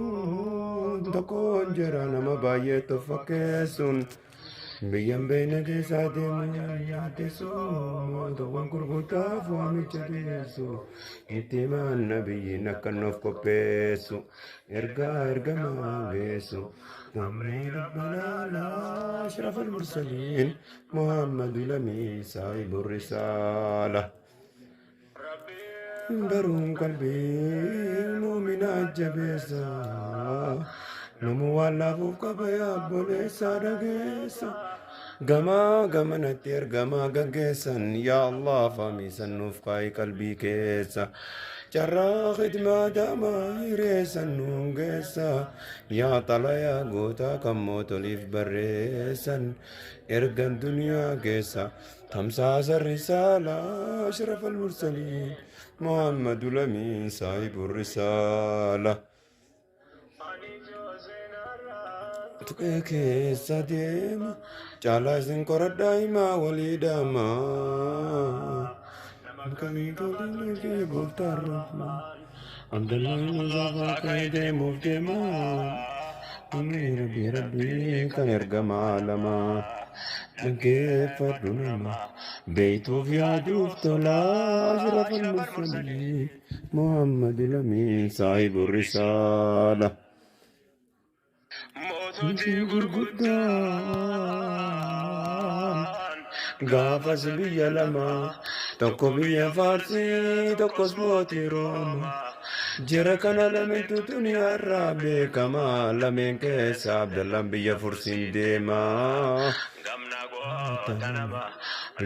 jabeessuun tokkoon jira nama baay'eetu fakkeessuun biyyaan beeyna keessaa deemu yaaddeessuun mootuwwan gurgurtaaf waamicha dhiyeessu itti himaan nabiyyiin akka nuuf qopheessu ergaa ergamaa geessu namni rabbanaadhaa ashraf al-mursaliin muhammadu lamii saahibu risaala. Baruun qalbii muuminaa jabeessa namu waan laafuuf qaba yaabboleessaa dhageessa gamaa gamanatti ergamaa gaggeessan yaa Allah faamiisan nuuf kaayi qalbii keessa carraa khidmaa daamaa hireessan nuun geessa yaa xalayaa gootaa kan mootoliif barreessan ergan duniyaa keessa tamsaasa risaalaa ashraf al-mursaliin محمد الأمين صاحب الرسالة keessa deema caalaa isin qora daa'imaa walii dhaamaa kamii tolii fi gooftaan rahmaa abdallaan muzaafaa ka'ee deemuuf deemaa amee rabbii kan ergamaa lamaa dhaggeeffadhu nama beeytuuf yaaduuf tolaa ashraf al-mursaliin muhammad al-amiin saahibu risaala moototii gurguddaan gaafas biyya lama tokko biyya faarsii tokkos mootii rooma jira kana lameentu duniyaarraa beekamaa lameen keessa abdallaan biyya fursiin deemaa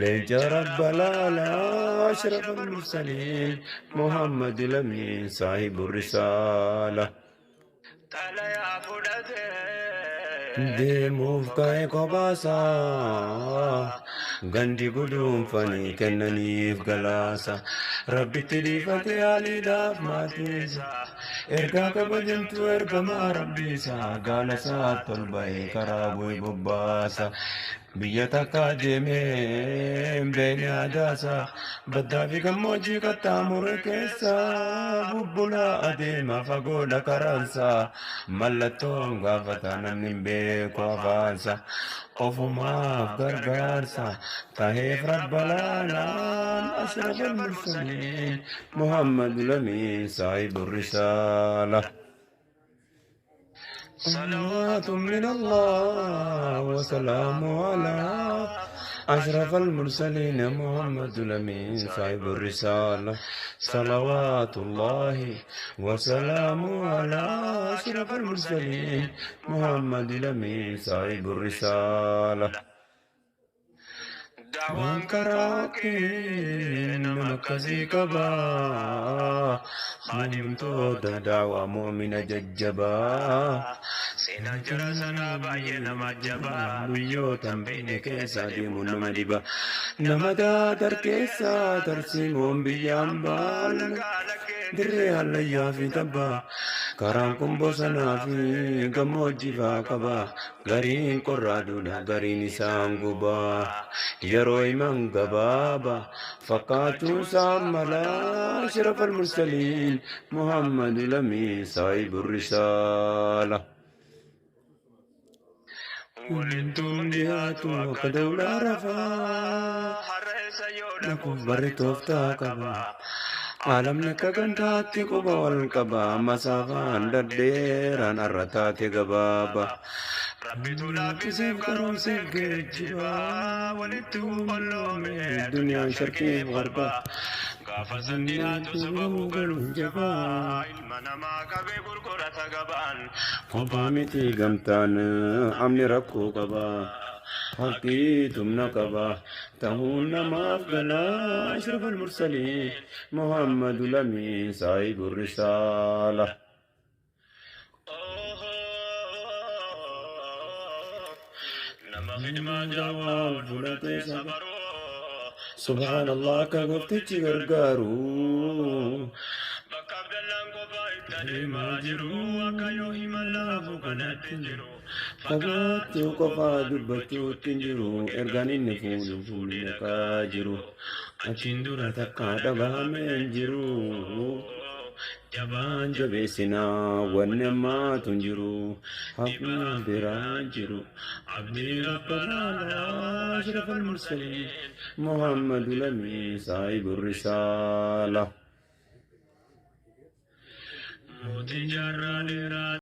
leenca rabbalaalaa ashraf al-mursaliin muhammad al-amiin saahibu risaala deemuuf ka'e kophaasa gandi guduunfanii kennaniif galaasa rabbitti dhiifate haaliidhaaf maatiisa ergaa kabajamtu ergamaa rabbiisa gaala isaatti ol ba'ee karaa bu'e bobbaasa biyya takka deemee beeni aadaasa baddaa fi gammoojjii qaxxaamure keessa bubbulaa adeema fagoodha karaansa mallattoon gaafata namni hin beeku afaansa ofumaaf gargaarsa taheef rabbalaalaan ashraf al-mursaliin muhammad al-amiin saahibu risaala صلوات من الله وسلام على أشرف المرسلين محمد الأمين صاحب الرسالة صلوات الله وسلام على أشرف المرسلين محمد الأمين صاحب الرسالة دعوان كراكين مكزي كبا خادم تودا دعوة مؤمنة ججبا سينا جرسنا باينا مجبا بيوتا بين كيسا ديمون مدبا نمدا در كيسا ترسيمون بيامبال دري عليا في تبا كرامكم بوسنا في gammoojji qaba gariin qorraadudha gariin isaan guba yeroo iman gabaaba fakkaatuun isaan malaa ashraf al-mursaliin muhammad al-amiin saahibu risaala waliin dhiyaatu akka dawlaa rafaa nakuuf barri tooftaa qaba alamni akka gandaatti quba wal qaba masaafaan dhedheeraan arrataate gabaaba rabbitu laaffiseef qaroomseef geejjiba walitti huballoome duniyaan sharkiif garba gaafa sandiyaatu sababu galuun jabaa ilma namaa qabee gurgurata gabaan kophaa miti gamtaan amni rakkoo qaba حقي تمنا قبا تهون ما أفغنا أشرف المرسلين محمد الأمين صاحب الرسالة نما خدمة جواب فلتي صبرو سبحان الله كغفتي غرغارو ما جرو وكيو هملا فكنت جرو فقاتو قفا دبتو تنجرو ارغاني نفول فول نكا جرو أچين دورا تكا دبا من جرو jabaan jabeessinaa wanni ammaa tun jiru haqni biraan jiru abdii rabbanaadhaa ashrafal mursaliin muhammadu lamii saahibu risaala mootii jaarraa dheeraa